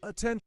Attention.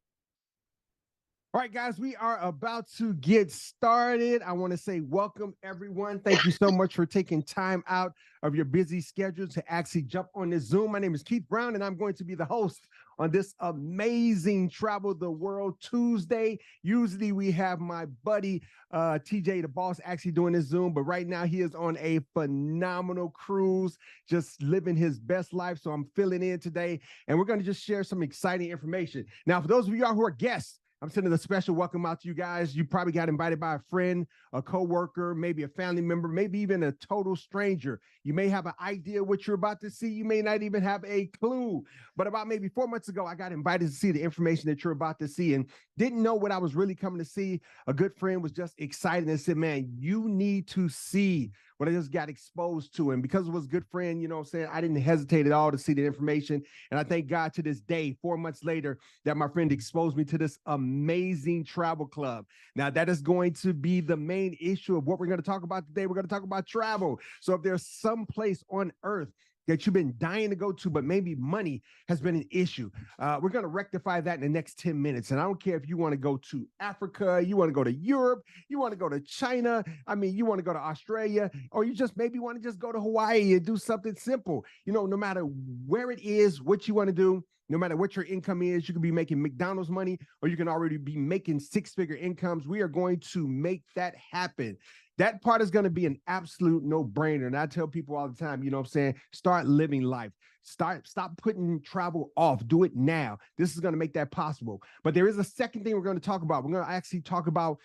All right, guys, we are about to get started. I want to say welcome, everyone. Thank you so much for taking time out of your busy schedule to actually jump on this Zoom. My name is Keith Brown, and I'm going to be the host on this amazing Travel the World Tuesday. Usually we have my buddy TJ, the boss, actually doing this Zoom, but right now he is on a phenomenal cruise, just living his best life. So I'm filling in today, and we're going to just share some exciting information. Now, for those of y'all who are guests, I'm sending a special welcome out to you guys. You probably got invited by a friend, a coworker, maybe a family member, maybe even a total stranger. You may have an idea what you're about to see. You may not even have a clue. But about maybe 4 months ago, I got invited to see the information that you're about to see and didn't know what I was really coming to see. A good friend was just excited and said, man, you need to see what I just got exposed to. And because it was a good friend, you know what I'm saying, I didn't hesitate at all to see the information. And I thank God to this day, 4 months later, that my friend exposed me to this amazing travel club. Now, that is going to be the main issue of what we're going to talk about today. We're going to talk about travel. So if there's some place on earth that you've been dying to go to, but maybe money has been an issue, we're going to rectify that in the next 10 minutes. And I don't care if you want to go to Africa, you want to go to Europe, you want to go to China, you want to go to Australia, or you just maybe want to just go to Hawaii and do something simple. You know, no matter where it is, what you want to do, no matter what your income is, you can be making McDonald's money, or you can already be making six-figure incomes. We are going to make that happen. That part is going to be an absolute no-brainer. And I tell people all the time, you know what I'm saying, start living life. Stop putting travel off. Do it now. This is going to make that possible. But there is a second thing we're going to talk about. We're going to actually talk about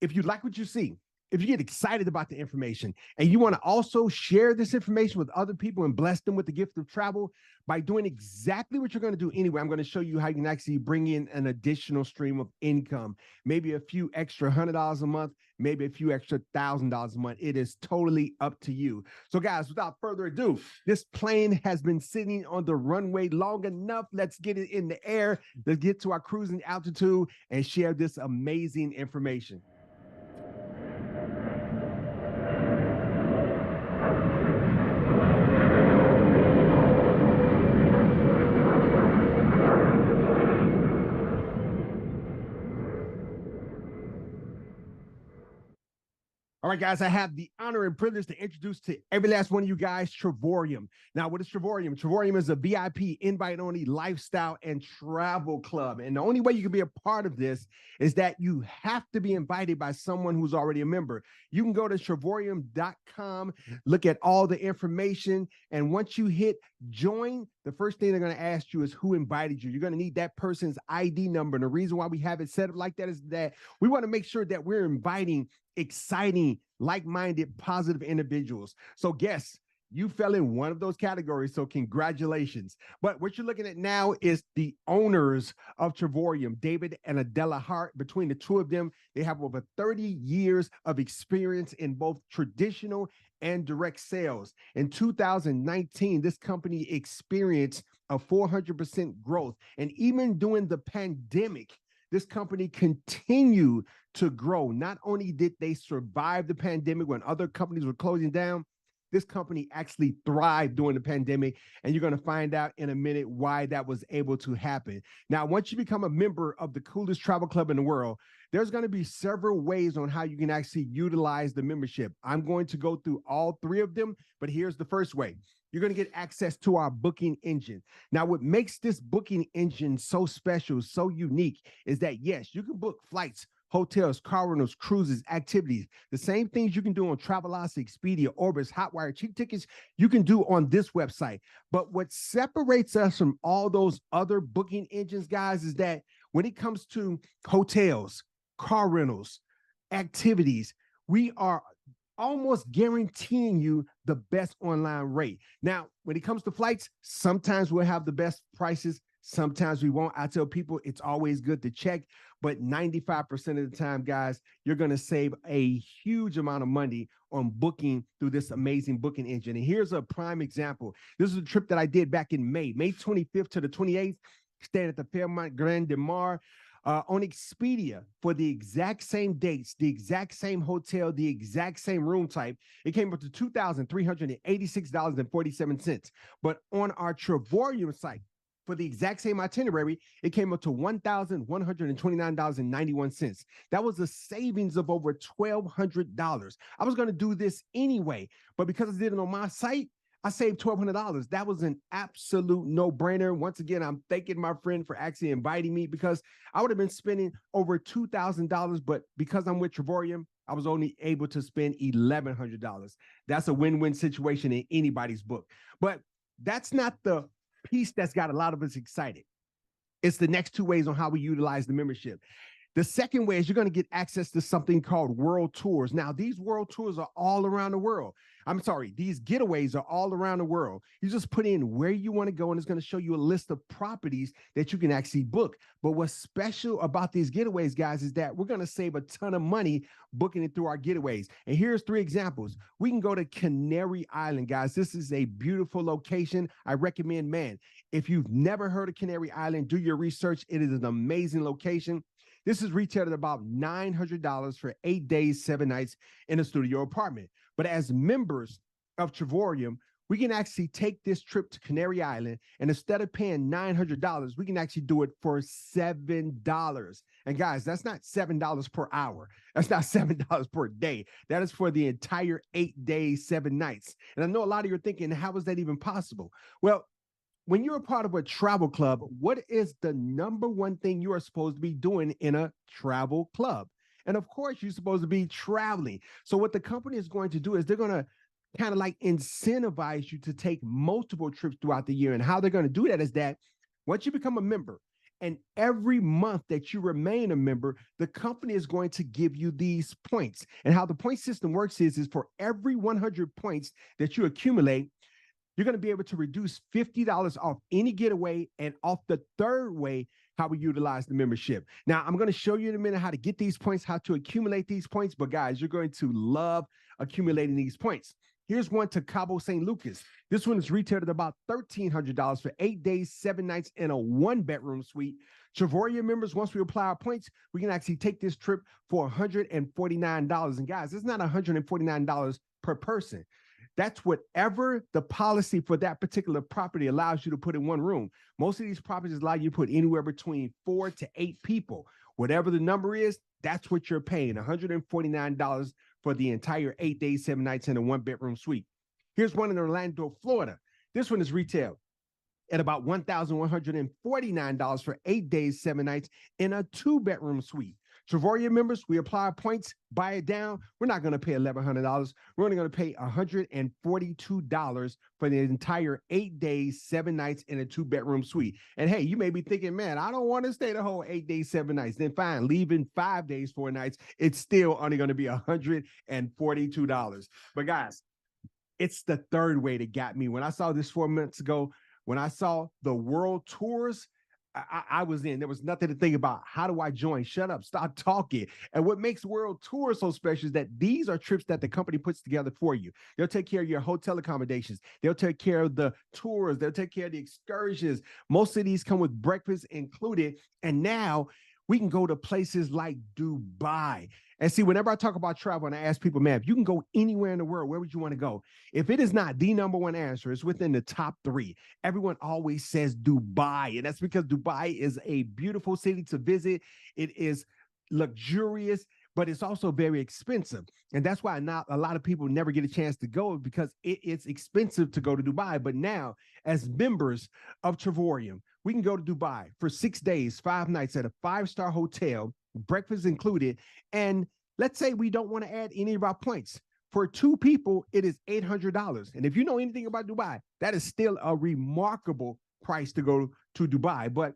if you like what you see, if you get excited about the information and you want to also share this information with other people and bless them with the gift of travel by doing exactly what you're going to do anyway, I'm going to show you how you can actually bring in an additional stream of income, maybe a few extra $100 a month, maybe a few extra $1,000 a month. It is totally up to you. So guys, without further ado, this plane has been sitting on the runway long enough. Let's get it in the air. Let's get to our cruising altitude and share this amazing information. All right, guys, I have the honor and privilege to introduce to every last one of you guys Travorium. Now, what is Travorium? Travorium is a VIP invite-only lifestyle and travel club. And the only way you can be a part of this is that you have to be invited by someone who's already a member. You can go to Travorium.com, look at all the information, and once you hit join, the first thing they're going to ask you is who invited you. You're going to need that person's ID number. And the reason why we have it set up like that is that we want to make sure that we're inviting exciting, like-minded, positive individuals. So guess you fell in one of those categories, so congratulations. But what you're looking at now is the owners of Travorium, David and Adela Hart. Between the two of them, they have over 30 years of experience in both traditional and direct sales. In 2019, this company experienced a 400% growth. And even during the pandemic, this company continued to grow. Not only did they survive the pandemic when other companies were closing down, this company actually thrived during the pandemic, and you're going to find out in a minute why that was able to happen. Now, once you become a member of the coolest travel club in the world, there's going to be several ways on how you can actually utilize the membership. I'm going to go through all three of them, but here's the first way. You're going to get access to our booking engine. Now, what makes this booking engine so special, so unique, is that, yes, you can book flights, hotels, car rentals, cruises, activities, the same things you can do on Travelocity, Expedia, Orbitz, Hotwire, cheap tickets, you can do on this website. But what separates us from all those other booking engines, guys, is that when it comes to hotels, car rentals, activities, we are almost guaranteeing you the best online rate. Now, when it comes to flights, sometimes we'll have the best prices, sometimes we won't. I tell people it's always good to check, but 95% of the time, guys, you're going to save a huge amount of money on booking through this amazing booking engine. And here's a prime example. This is a trip that I did back in May 25th to the 28th, staying at the Fairmont Grand de Mar. On Expedia for the exact same dates, the exact same hotel, the exact same room type. It came up to $2,386.47. But on our Travorium site, for the exact same itinerary, it came up to $1,129.91. That was a savings of over $1,200. I was going to do this anyway, but because I did it on my site, I saved $1,200. That was an absolute no-brainer. Once again, I'm thanking my friend for actually inviting me, because I would have been spending over $2,000, but because I'm with Travorium, I was only able to spend $1,100. That's a win-win situation in anybody's book. But that's not the piece that's got a lot of us excited. It's the next two ways on how we utilize the membership. The second way is you're going to get access to something called world tours. Now, these world tours are all around the world. I'm sorry, these getaways are all around the world. You just put in where you want to go, and it's going to show you a list of properties that you can actually book. But what's special about these getaways, guys, is that we're going to save a ton of money booking it through our getaways. And here's 3 examples. We can go to Canary Island, guys. This is a beautiful location. I recommend, man, if you've never heard of Canary Island, do your research. It is an amazing location. This is retailed at about $900 for 8 days, 7 nights in a studio apartment. But as members of Travorium, we can actually take this trip to Canary Island, and instead of paying $900, we can actually do it for $7. And guys, that's not $7 per hour. That's not $7 per day. That is for the entire 8 days, 7 nights. And I know a lot of you are thinking, how is that even possible? Well, when you're a part of a travel club, what is the number one thing you are supposed to be doing in a travel club? And of course, you're supposed to be traveling. So what the company is going to do is they're going to kind of like incentivize you to take multiple trips throughout the year. And how they're going to do that is that once you become a member, and every month that you remain a member, the company is going to give you these points. And how the point system works is for every 100 points that you accumulate, you're going to be able to reduce $50 off any getaway, and off the third way, how we utilize the membership. Now, I'm going to show you in a minute how to get these points, how to accumulate these points. But guys, you're going to love accumulating these points. Here's one to Cabo St. Lucas. This one is retailed at about $1,300 for 8 days, 7 nights in a 1-bedroom suite. Travorium members, once we apply our points, we can actually take this trip for $149. And guys, it's not $149 per person. That's whatever the policy for that particular property allows you to put in one room. Most of these properties allow you to put anywhere between 4 to 8 people. Whatever the number is, that's what you're paying, $149 for the entire 8 days, 7 nights in a 1-bedroom suite. Here's one in Orlando, Florida. This one is retail at about $1,149 for 8 days, 7 nights in a 2-bedroom suite. Travorium members, we apply our points, buy it down. We're not going to pay $1,100. We're only going to pay $142 for the entire 8 days, 7 nights in a 2-bedroom suite. And hey, you may be thinking, man, I don't want to stay the whole 8 days, 7 nights. Then fine, leaving 5 days, 4 nights. It's still only going to be $142. But guys, it's the third way that got me. When I saw this 4 months ago, when I saw the world tours, I was in. There was nothing to think about. How do I join? Shut up. Stop talking. And what makes World Tour so special is that these are trips that the company puts together for you. They'll take care of your hotel accommodations. They'll take care of the tours. They'll take care of the excursions. Most of these come with breakfast included. And now we can go to places like Dubai. And see, whenever I talk about travel and I ask people, man, if you can go anywhere in the world, where would you want to go? If it is not the number one answer, it's within the top 3. Everyone always says Dubai. And that's because Dubai is a beautiful city to visit. It is luxurious, but it's also very expensive. And that's why not a lot of people never get a chance to go, because it's expensive to go to Dubai. But now, as members of Travorium, we can go to Dubai for 6 days, 5 nights at a 5-star hotel, breakfast included. And let's say we don't want to add any of our points. For 2 people, it is $800. And if you know anything about Dubai, that is still a remarkable price to go to Dubai. But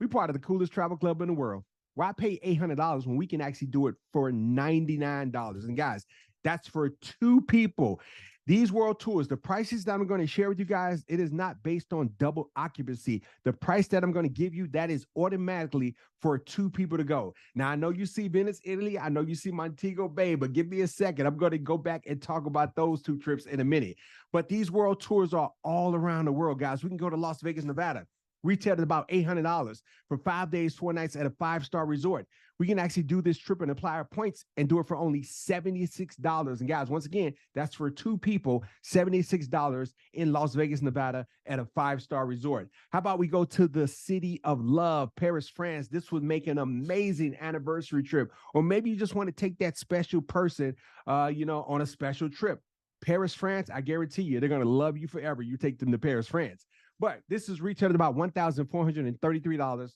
we're part of the coolest travel club in the world. Why pay $800 when we can actually do it for $99? And guys, that's for 2 people. These world tours, the prices that I'm going to share with you guys, it is not based on double occupancy. The price that I'm going to give you, that is automatically for 2 people to go. Now, I know you see Venice, Italy. I know you see Montego Bay, but give me a second. I'm going to go back and talk about those 2 trips in a minute. But these world tours are all around the world, guys. We can go to Las Vegas, Nevada. retailed at about $800 for 5 days, 4 nights at a 5-star resort. We can actually do this trip and apply our points and do it for only $76. And guys, once again, that's for 2 people, $76 in Las Vegas, Nevada at a 5-star resort. How about we go to the city of love, Paris, France? This would make an amazing anniversary trip. Or maybe you just want to take that special person, on a special trip. Paris, France, I guarantee you, they're going to love you forever. You take them to Paris, France. But this is retailed at about $1,433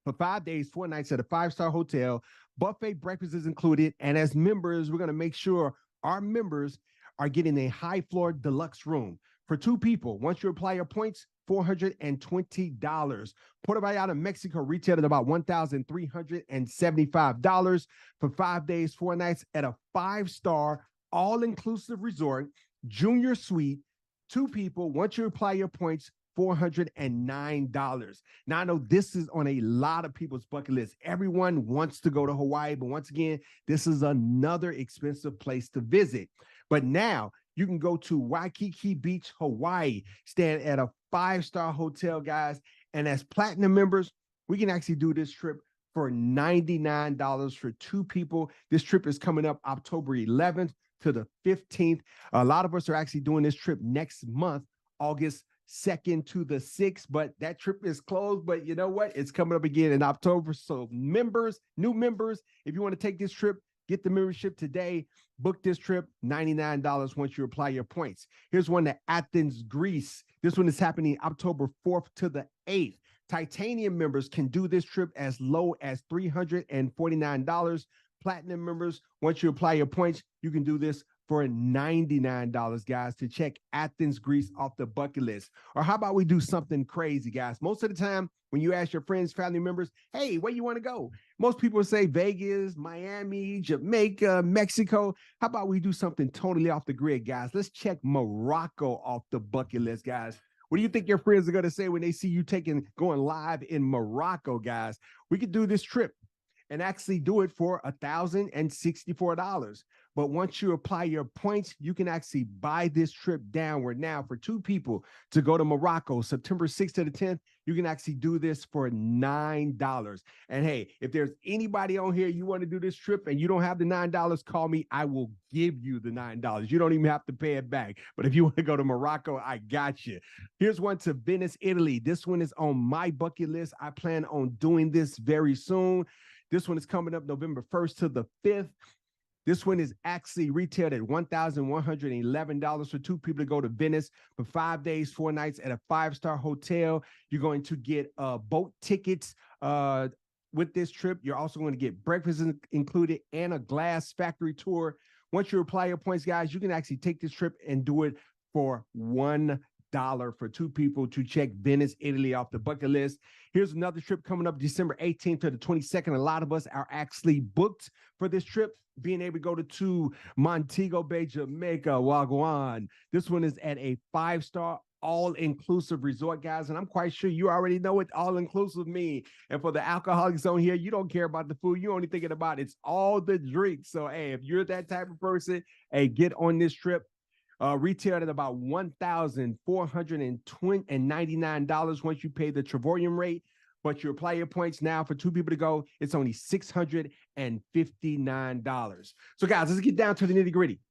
for 5 days, 4 nights at a 5-star hotel. Buffet breakfast is included. And as members, we're going to make sure our members are getting a high floor deluxe room. For 2 people, once you apply your points, $420. Puerto Vallarta, Mexico, retailed at about $1,375 for 5 days, 4 nights at a 5-star all-inclusive resort, junior suite, 2 people. Once you apply your points, $409. Now, I know this is on a lot of people's bucket list. Everyone wants to go to Hawaii, but once again, this is another expensive place to visit. But now you can go to Waikiki Beach, Hawaii, staying at a 5-star hotel, guys. And as platinum members, we can actually do this trip for $99 for 2 people. This trip is coming up October 11th to the 15th. A lot of us are actually doing this trip next month, August 2nd to the 6th, but that trip is closed. But you know what? It's coming up again in October. So members, new members, if you want to take this trip, get the membership today. Book this trip, $99 once you apply your points. Here's one to Athens, Greece. This one is happening October 4th to the 8th. Titanium members can do this trip as low as $349. Platinum members, once you apply your points, you can do this for $99, guys, to check Athens, Greece off the bucket list. Or how about we do something crazy, guys? Most of the time, when you ask your friends, family members, hey, where you want to go? Most people say Vegas, Miami, Jamaica, Mexico. How about we do something totally off the grid, guys? Let's check Morocco off the bucket list, guys. What do you think your friends are going to say when they see you going live in Morocco, guys? We could do this trip and actually do it for $1,064. But once you apply your points, you can actually buy this trip downward. Now, for 2 people to go to Morocco, September 6th to the 10th, you can actually do this for $9. And hey, if there's anybody on here, you want to do this trip and you don't have the $9, call me. I will give you the $9. You don't even have to pay it back. But if you want to go to Morocco, I got you. Here's one to Venice, Italy. This one is on my bucket list. I plan on doing this very soon. This one is coming up November 1st to the 5th. This one is actually retailed at $1,111 for 2 people to go to Venice for 5 days, 4 nights at a 5-star hotel. You're going to get boat tickets with this trip. You're also going to get breakfast included and a glass factory tour. Once you apply your points, guys, you can actually take this trip and do it for $1 for 2 people to check Venice, Italy off the bucket list. Here's another trip coming up December 18th to the 22nd. A lot of us are actually booked for this trip, being able to go to Montego Bay, Jamaica, Wagwan. This one is at a 5-star all-inclusive resort, guys. And I'm quite sure you already know what all-inclusive mean. And for the alcoholics on here, you don't care about the food. You're only thinking about it's all the drinks. So, hey, if you're that type of person, hey, get on this trip. Retailed at about $1,499 once you pay the Travorium rate. But you apply your points now for 2 people to go, it's only $659. So, guys, let's get down to the nitty-gritty.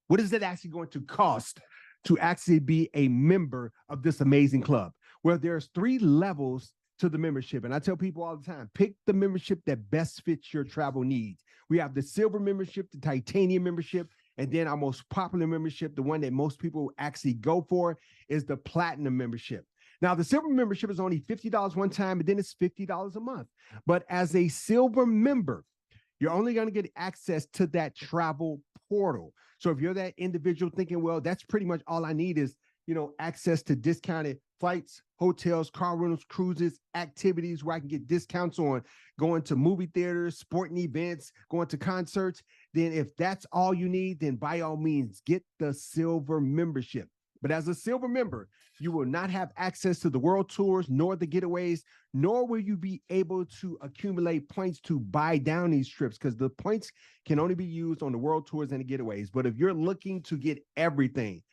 What is it actually going to cost to actually be a member of this amazing club? Well, there's 3 levels to the membership. And I tell people all the time, pick the membership that best fits your travel needs. We have the silver membership, the titanium membership, and then our most popular membership, the one that most people actually go for, is the platinum membership. Now, the silver membership is only $50 one time, and then it's $50 a month. But as a silver member, you're only going to get access to that travel portal. So if you're that individual thinking, well, that's pretty much all I need is, access to discounted flights, hotels, car rentals, cruises, activities where I can get discounts on going to movie theaters, sporting events, going to concerts, then if that's all you need, then by all means, get the silver membership. But as a silver member, you will not have access to the world tours, nor the getaways, nor will you be able to accumulate points to buy down these trips, because the points can only be used on the world tours and the getaways. But if you're looking to get everything,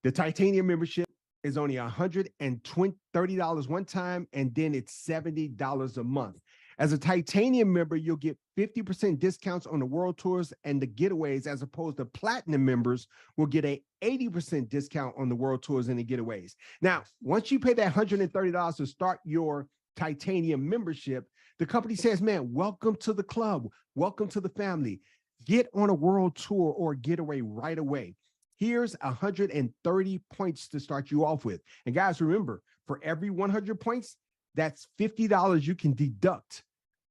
the titanium membership, is only $130 one time, and then it's $70 a month. As a titanium member, you'll get 50% discounts on the world tours and the getaways, as opposed to platinum members will get a 80% discount on the world tours and the getaways. Now, once you pay that $130 to start your titanium membership, the company says, man, welcome to the club. Welcome to the family. Get on a world tour or getaway right away. Here's 130 points to start you off with. And guys, remember, for every 100 points, that's $50 you can deduct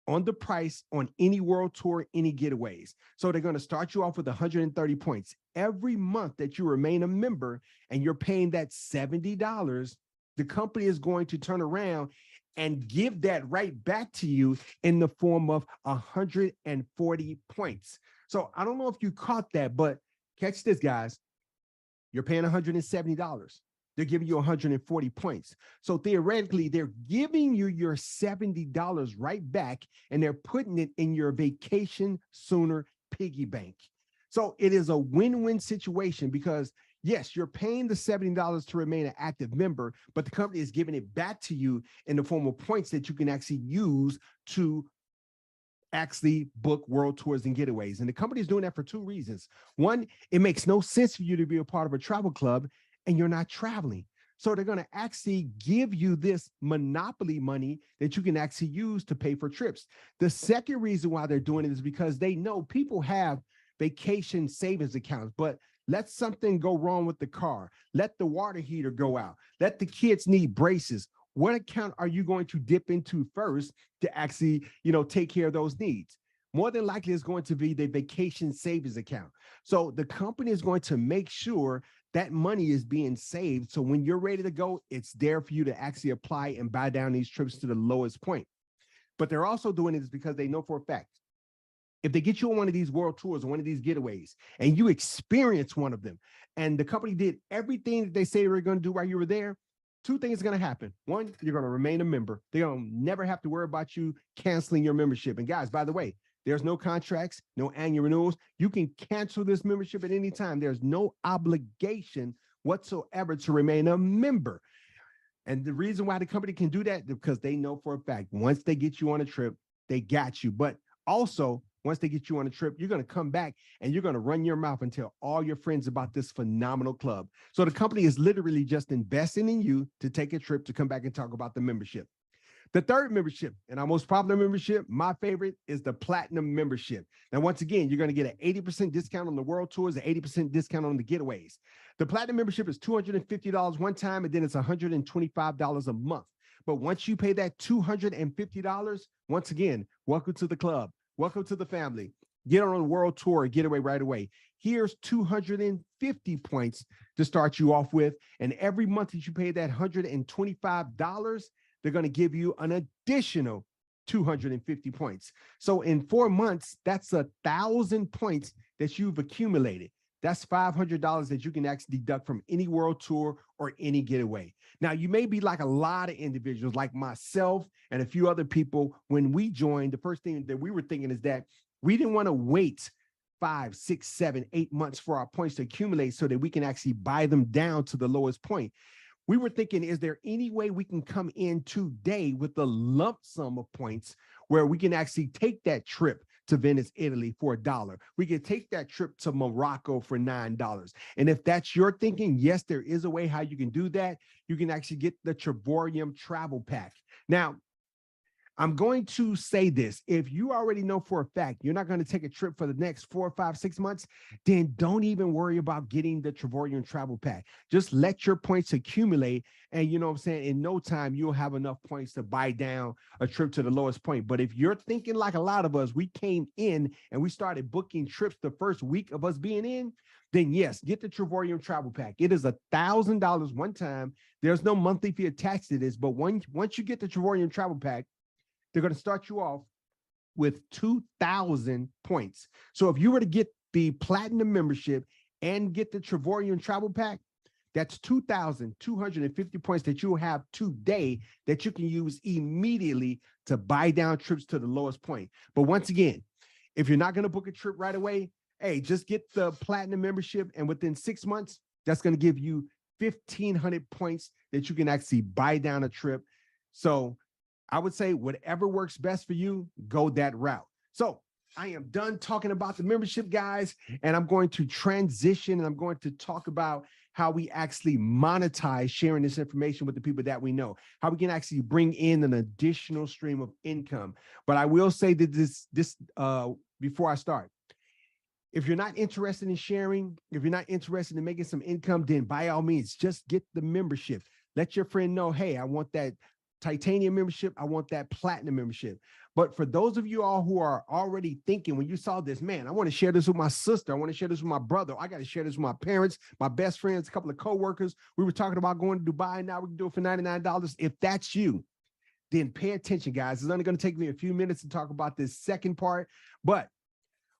on the price on any world tour, any getaways. So they're going to start you off with 130 points. Every month that you remain a member and you're paying that $70, the company is going to turn around and give that right back to you in the form of 140 points. So I don't know if you caught that, but catch this, guys. You're paying $170. They're giving you 140 points. So theoretically, they're giving you your $70 right back, and they're putting it in your vacation sooner piggy bank. So it is a win-win situation because, yes, you're paying the $70 to remain an active member, but the company is giving it back to you in the form of points that you can actually use to actually book world tours and getaways. And the company is doing that for two reasons. One, it makes no sense for you to be a part of a travel club and you're not traveling. So they're going to actually give you this monopoly money that you can actually use to pay for trips. The second reason why they're doing it is because they know people have vacation savings accounts, but let something go wrong with the car. Let the water heater go out. Let the kids need braces. What account are you going to dip into first to actually, take care of those needs? More than likely, it's going to be the vacation savings account. So the company is going to make sure that money is being saved. So when you're ready to go, it's there for you to actually apply and buy down these trips to the lowest point. But they're also doing it because they know for a fact, if they get you on one of these world tours or one of these getaways and you experience one of them and the company did everything that they say they were going to do while you were there, two things are going to happen. One, you're going to remain a member. They're going to never have to worry about you canceling your membership. And guys, by the way, there's no contracts, no annual renewals. You can cancel this membership at any time. There's no obligation whatsoever to remain a member. And the reason why the company can do that is because they know for a fact, once they get you on a trip, they got you. But also, once they get you on a trip, you're going to come back and you're going to run your mouth and tell all your friends about this phenomenal club. So the company is literally just investing in you to take a trip to come back and talk about the membership. The third membership, and our most popular membership, my favorite, is the Platinum membership. Now, once again, you're going to get an 80% discount on the world tours, an 80% discount on the getaways. The Platinum membership is $250 one time, and then it's $125 a month. But once you pay that $250, once again, welcome to the club. Welcome to the family. Get on a world tour, getaway right away. Here's 250 points to start you off with. And every month that you pay that $125, they're going to give you an additional 250 points. So in 4 months, that's 1,000 points that you've accumulated. That's $500 that you can actually deduct from any world tour or any getaway. Now, you may be like a lot of individuals like myself and a few other people. When we joined, the first thing that we were thinking is that we didn't want to wait 5, 6, 7, 8 months for our points to accumulate so that we can actually buy them down to the lowest point. We were thinking, is there any way we can come in today with a lump sum of points where we can actually take that trip to Venice, Italy for $1? We can take that trip to Morocco for $9. And if that's your thinking, yes, there is a way how you can do that. You can actually get the Travorium travel pack. Now, I'm going to say this. If you already know for a fact you're not going to take a trip for the next 4, 5, 6 months, then don't even worry about getting the Travorium travel pack. Just let your points accumulate. And you know what I'm saying? In no time, you'll have enough points to buy down a trip to the lowest point. But if you're thinking like a lot of us, we came in and we started booking trips the first week of us being in, then yes, get the Travorium travel pack. It is $1,000 one time. There's no monthly fee attached to this. But once you get the Travorium travel pack, they're going to start you off with 2,000 points. So if you were to get the Platinum membership and get the Travorium travel pack, that's 2,250 points that you will have today that you can use immediately to buy down trips to the lowest point. But once again, if you're not going to book a trip right away, hey, just get the Platinum membership, and within 6 months, that's going to give you 1,500 points that you can actually buy down a trip. So I would say whatever works best for you, go that route. So I am done talking about the membership, guys, and I'm going to transition and I'm going to talk about how we actually monetize sharing this information with the people that we know, how we can actually bring in an additional stream of income. But I will say that this before I start, if you're not interested in sharing, if you're not interested in making some income, then by all means, just get the membership. Let your friend know, hey, I want that titanium membership. I want that platinum membership. But for those of you all who are already thinking, when you saw this, man, I want to share this with my sister. I want to share this with my brother. I got to share this with my parents, my best friends, a couple of coworkers. We were talking about going to Dubai. Now we can do it for $99. If that's you, then pay attention, guys. It's only going to take me a few minutes to talk about this second part. But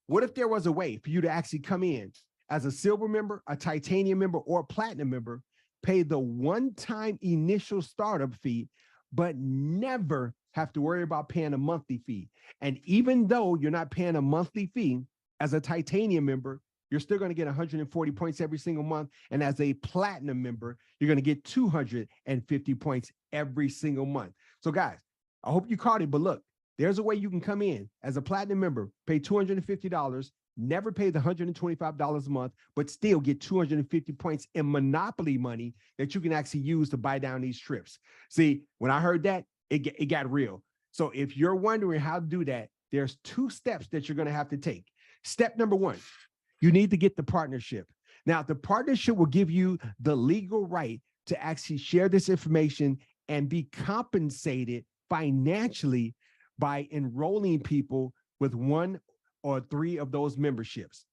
what if there was a way for you to actually come in as a silver member, a titanium member, or a platinum member, pay the one-time initial startup fee, but never have to worry about paying a monthly fee? And even though you're not paying a monthly fee as a titanium member, you're still going to get 140 points every single month. And as a platinum member, you're going to get 250 points every single month. So guys, I hope you caught it, but look, there's a way you can come in as a platinum member, pay $250, never pay the $125 a month, but still get 250 points in Monopoly money that you can actually use to buy down these trips. See, when I heard that, it got real. So if you're wondering how to do that, there's 2 steps that you're going to have to take. Step number 1, you need to get the partnership. Now, the partnership will give you the legal right to actually share this information and be compensated financially by enrolling people with 1 or 3 of those memberships.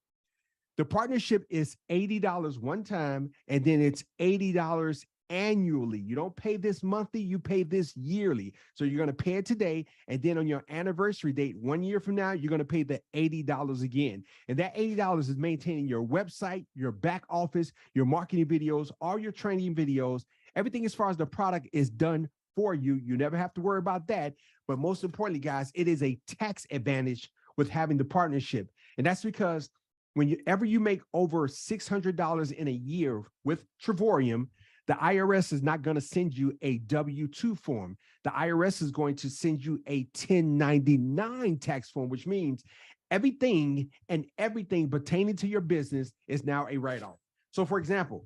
The partnership is $80 one time, and then it's $80 annually. You don't pay this monthly, you pay this yearly. So you're going to pay it today, and then on your anniversary date, 1 year from now, you're going to pay the $80 again. And that $80 is maintaining your website, your back office, your marketing videos, all your training videos. Everything as far as the product is done for you. You never have to worry about that. But most importantly, guys, it is a tax advantage with having the partnership. And that's because whenever you make over $600 in a year with Travorium, the IRS is not going to send you a W-2 form. The IRS is going to send you a 1099 tax form, which means everything pertaining to your business is now a write-off. So for example,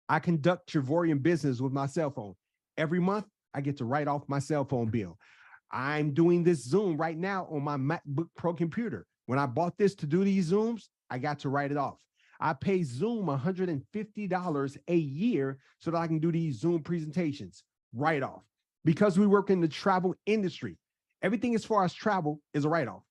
I conduct Travorium business with my cell phone. Every month, I get to write off my cell phone bill. I'm doing this Zoom right now on my MacBook Pro computer. When I bought this to do these Zooms, I got to write it off. I pay Zoom $150 a year so that I can do these Zoom presentations, write off. Because we work in the travel industry, everything as far as travel is a write-off.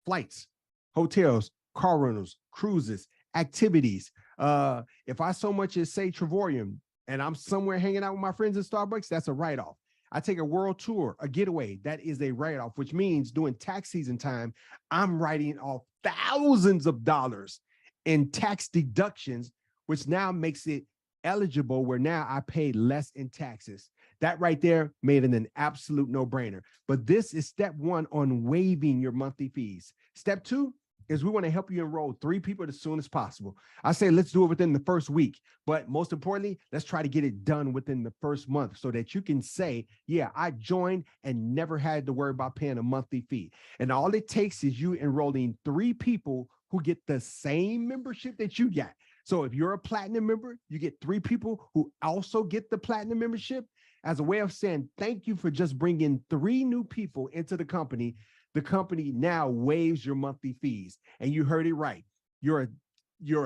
Flights, hotels, car rentals, cruises, activities. If I so much as say Travorium and I'm somewhere hanging out with my friends at Starbucks, that's a write-off. I take a world tour, a getaway, that is a write-off, which means during tax season time, I'm writing off thousands of dollars in tax deductions, which now makes it eligible where now I pay less in taxes. That right there made it an absolute no-brainer. But this is step 1 on waiving your monthly fees. Step 2 is we want to help you enroll 3 people as soon as possible. I say let's do it within the first week, but most importantly, let's try to get it done within the first month so that you can say, yeah, I joined and never had to worry about paying a monthly fee. And all it takes is you enrolling 3 people who get the same membership that you got. So if you're a platinum member, you get 3 people who also get the platinum membership as a way of saying thank you for just bringing 3 new people into the company. The company now waives your monthly fees. And you heard it right. You're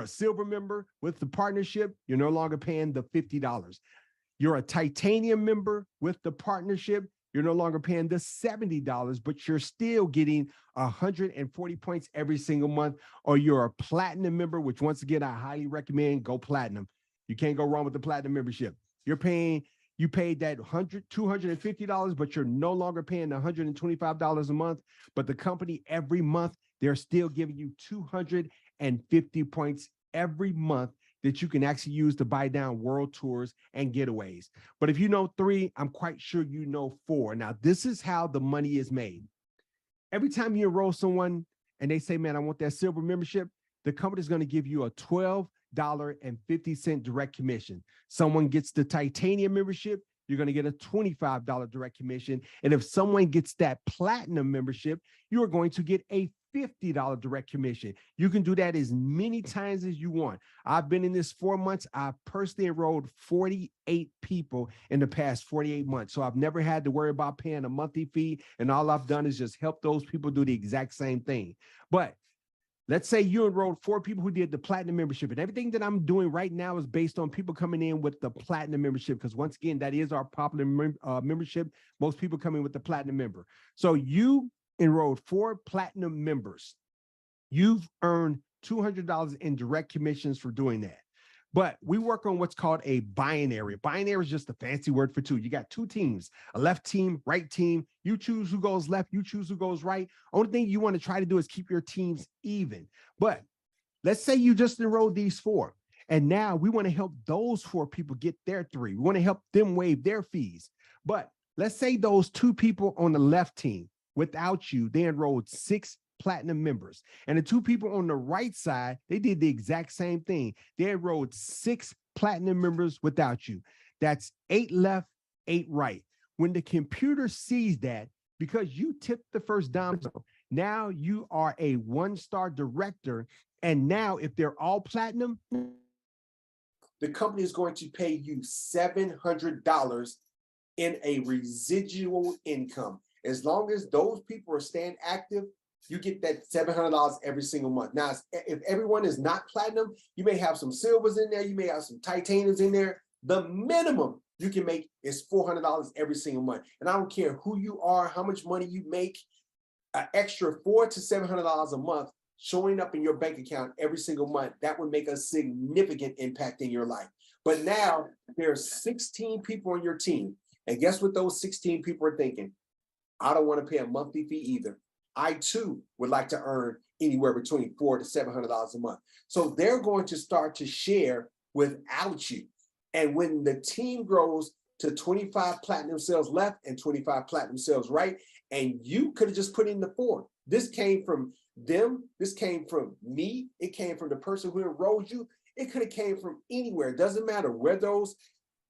a silver member with the partnership. You're no longer paying the $50. You're a titanium member with the partnership. You're no longer paying the $70, but you're still getting 140 points every single month. Or you're a platinum member, which once again, I highly recommend go platinum. You can't go wrong with the platinum membership. You paid that $250, but you're no longer paying $125 a month. But the company every month, they're still giving you 250 points every month that you can actually use to buy down world tours and getaways. But if you know 3, I'm quite sure you know 4. Now, this is how the money is made. Every time you enroll someone and they say, man, I want that silver membership, the company is going to give you a 12 $5.50 direct commission. Someone gets the titanium membership, you're going to get a $25 direct commission. And if someone gets that platinum membership, you are going to get a $50 direct commission. You can do that as many times as you want. I've been in this 4 months. I've personally enrolled 48 people in the past 48 months. So I've never had to worry about paying a monthly fee. And all I've done is just help those people do the exact same thing. But let's say you enrolled 4 people who did the platinum membership, and everything that I'm doing right now is based on people coming in with the platinum membership, because once again, that is our popular membership. Most people come in with the platinum member. So you enrolled 4 platinum members. You've earned $200 in direct commissions for doing that. But we work on what's called a binary. Binary is just a fancy word for 2. You got 2 teams, a left team, right team. You choose who goes left, you choose who goes right. Only thing you want to try to do is keep your teams even. But let's say you just enrolled these 4. And now we want to help those 4 people get their 3. We want to help them waive their fees. But let's say those 2 people on the left team, without you, they enrolled 6 platinum members. And the 2 people on the right side, they did the exact same thing. They enrolled 6 platinum members without you. That's 8 left, 8 right. When the computer sees that, because you tipped the first domino, now you are a 1-star director. And now if they're all platinum, the company is going to pay you $700 in a residual income. As long as those people are staying active, you get that $700 every single month. Now, if everyone is not platinum, you may have some silvers in there, you may have some titaniums in there. The minimum you can make is $400 every single month. And I don't care who you are, how much money you make, an extra $400 to $700 a month showing up in your bank account every single month, that would make a significant impact in your life. But now there's 16 people on your team. And guess what those 16 people are thinking? I don't want to pay a monthly fee either. I too would like to earn anywhere between $400 to $700 a month. So they're going to start to share without you. And when the team grows to 25 platinum sales left and 25 platinum sales right, and you could have just put in the 4. This came from them. This came from me. It came from the person who enrolled you. It could have came from anywhere. It doesn't matter where those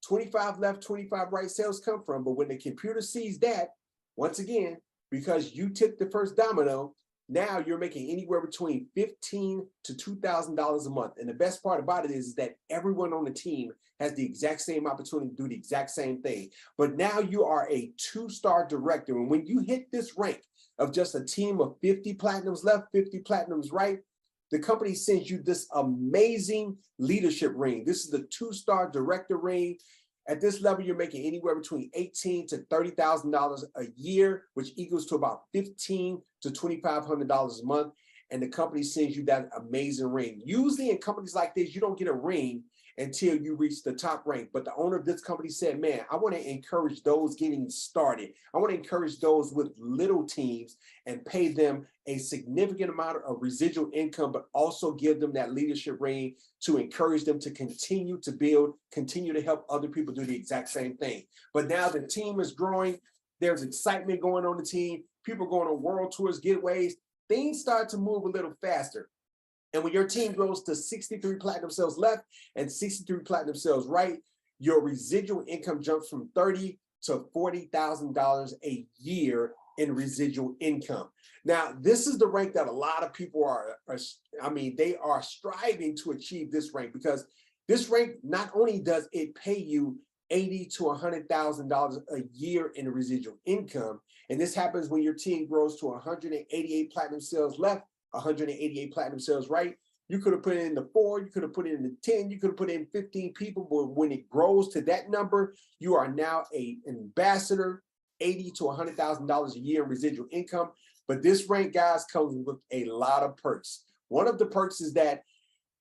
25 left, 25 right sales come from. But when the computer sees that, once again, because you tipped the first domino, now you're making anywhere between $1,500 to $2,000 a month. And the best part about it is that everyone on the team has the exact same opportunity to do the exact same thing. But now you are a 2-star director. And when you hit this rank of just a team of 50 platinums left, 50 platinums right, the company sends you this amazing leadership ring. This is the 2-star director ring. At this level, you're making anywhere between $18,000 to $30,000 a year, which equals to about $1,500 to $2,500 a month. And the company sends you that amazing ring. Usually in companies like this, you don't get a ring until you reach the top rank. But the owner of this company said, man, I want to encourage those getting started. I want to encourage those with little teams and pay them a significant amount of residual income, but also give them that leadership ring to encourage them to continue to build, continue to help other people do the exact same thing. But now the team is growing. There's excitement going on the team. People going on world tours, getaways. Things start to move a little faster. And when your team grows to 63 platinum sales left and 63 platinum sales right, your residual income jumps from $30,000 to $40,000 a year in residual income. Now, this is the rank that a lot of people they are striving to achieve this rank, because this rank, not only does it pay you $80,000 to $100,000 a year in residual income, and this happens when your team grows to 188 platinum sales left, 188 platinum sales right. You could have put in the 4, you could have put in the 10, you could have put in 15 people, but when it grows to that number, you are now an ambassador, $80,000 to $100,000 a year in residual income. But this rank, guys, comes with a lot of perks. One of the perks is that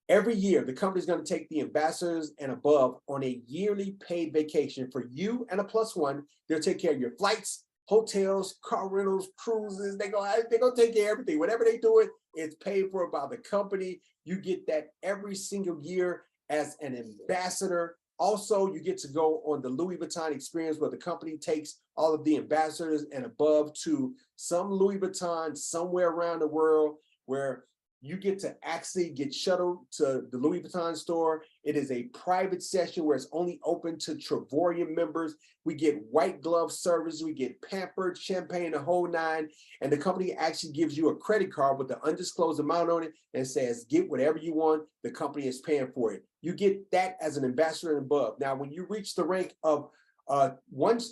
every year, the company is going to take the ambassadors and above on a yearly paid vacation for you and a +1. They'll take care of your flights, hotels, car rentals, cruises. They're gonna take care of everything. Whatever they do, it's paid for by the company. You get that every single year as an ambassador. Also, you get to go on the Louis Vuitton experience, where the company takes all of the ambassadors and above to some Louis Vuitton somewhere around the world, where You get to actually get shuttled to the Louis Vuitton store. It is a private session where it's only open to Travorium members. We get white glove service. We get pampered, champagne, the whole nine. And the company actually gives you a credit card with the undisclosed amount on it and says, get whatever you want. The company is paying for it. You get that as an ambassador and above. Now, when you reach the rank of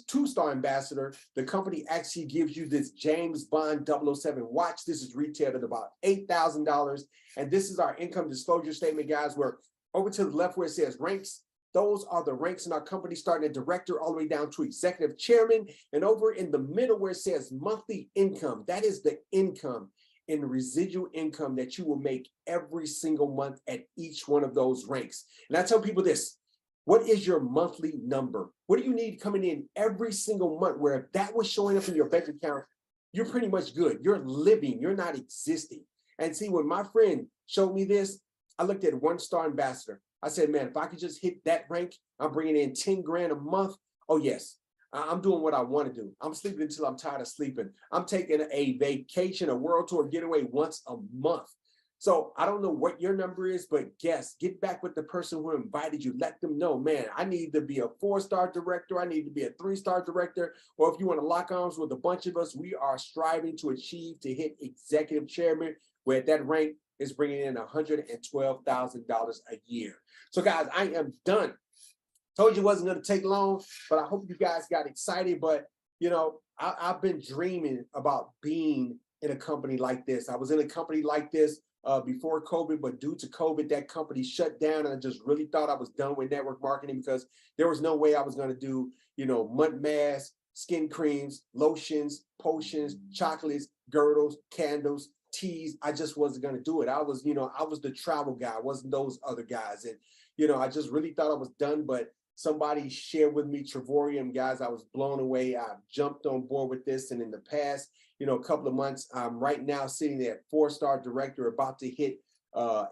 two-star ambassador, the company actually gives you this James Bond 007 watch. This is retailed at about $8,000. And this is our income disclosure statement, guys, where over to the left where it says ranks, those are the ranks in our company, starting at director all the way down to executive chairman. And over in the middle where it says monthly income, that is the income in residual income that you will make every single month at each one of those ranks. And I tell people this, what is your monthly number? What do you need coming in every single month where if that was showing up in your bank account, you're pretty much good. You're living, you're not existing. And see, when my friend showed me this, I looked at one-star ambassador. I said, man, if I could just hit that rank, I'm bringing in 10 grand a month. Oh yes, I'm doing what I want to do. I'm sleeping until I'm tired of sleeping. I'm taking a vacation, a world tour getaway once a month. So I don't know what your number is, but guess, get back with the person who invited you. Let them know, man, I need to be a 4-star director. I need to be a 3-star director. Or if you want to lock arms with a bunch of us, we are striving to achieve to hit executive chairman, where that rank is bringing in $112,000 a year. So guys, I am done. Told you it wasn't going to take long, but I hope you guys got excited. But, you know, I've been dreaming about being in a company like this. I was in a company like this before COVID, but due to COVID, that company shut down. And I just really thought I was done with network marketing because there was no way I was going to do, you know, mud masks, skin creams, lotions, potions, chocolates, girdles, candles, teas. I just wasn't going to do it. I was, you know, I was the travel guy. I wasn't those other guys. And, you know, I just really thought I was done, but somebody shared with me Travorium, guys. I was blown away. I jumped on board with this. And in the past, you know, a couple of months, I'm right now sitting there at 4-star director, about to hit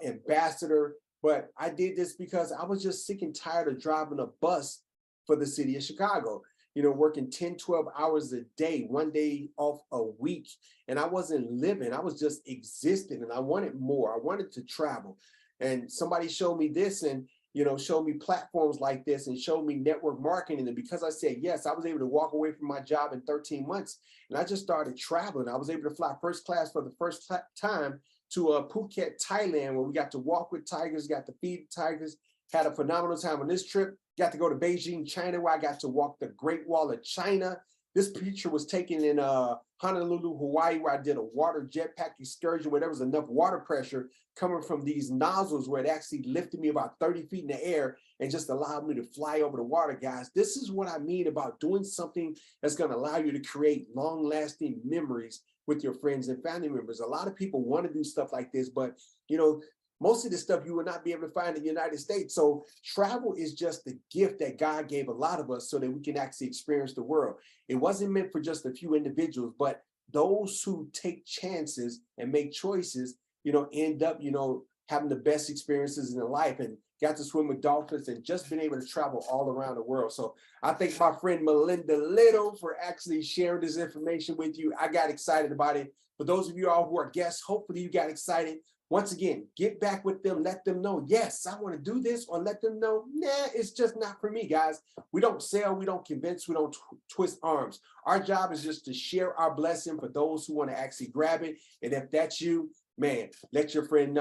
ambassador. But I did this because I was just sick and tired of driving a bus for the city of Chicago, you know, working 10, 12 hours a day, one day off a week. And I wasn't living, I was just existing, and I wanted more. I wanted to travel. And somebody showed me this, and you know, showed me platforms like this and showed me network marketing. And because I said yes, I was able to walk away from my job in 13 months. And I just started traveling. I was able to fly first class for the first time to Phuket, Thailand, where we got to walk with tigers, got to feed tigers, had a phenomenal time on this trip. Got to go to Beijing, China, where I got to walk the Great Wall of China. This picture was taken in Honolulu, Hawaii, where I did a water jetpack excursion where there was enough water pressure coming from these nozzles where it actually lifted me about 30 feet in the air and just allowed me to fly over the water, guys. This is what I mean about doing something that's going to allow you to create long-lasting memories with your friends and family members. A lot of people want to do stuff like this, but, you know, most of the stuff you will not be able to find in the United States. So travel is just the gift that God gave a lot of us so that we can actually experience the world. It wasn't meant for just a few individuals, but those who take chances and make choices, you know, end up, you know, having the best experiences in their life, and got to swim with dolphins and just been able to travel all around the world. So I thank my friend Melinda Little for actually sharing this information with you. I got excited about it. For those of you all who are guests, hopefully you got excited. Once again, get back with them, let them know, yes, I want to do this, or let them know, nah, it's just not for me, guys. We don't sell, we don't convince, we don't twist arms. Our job is just to share our blessing for those who want to actually grab it. And if that's you, man, let your friend know.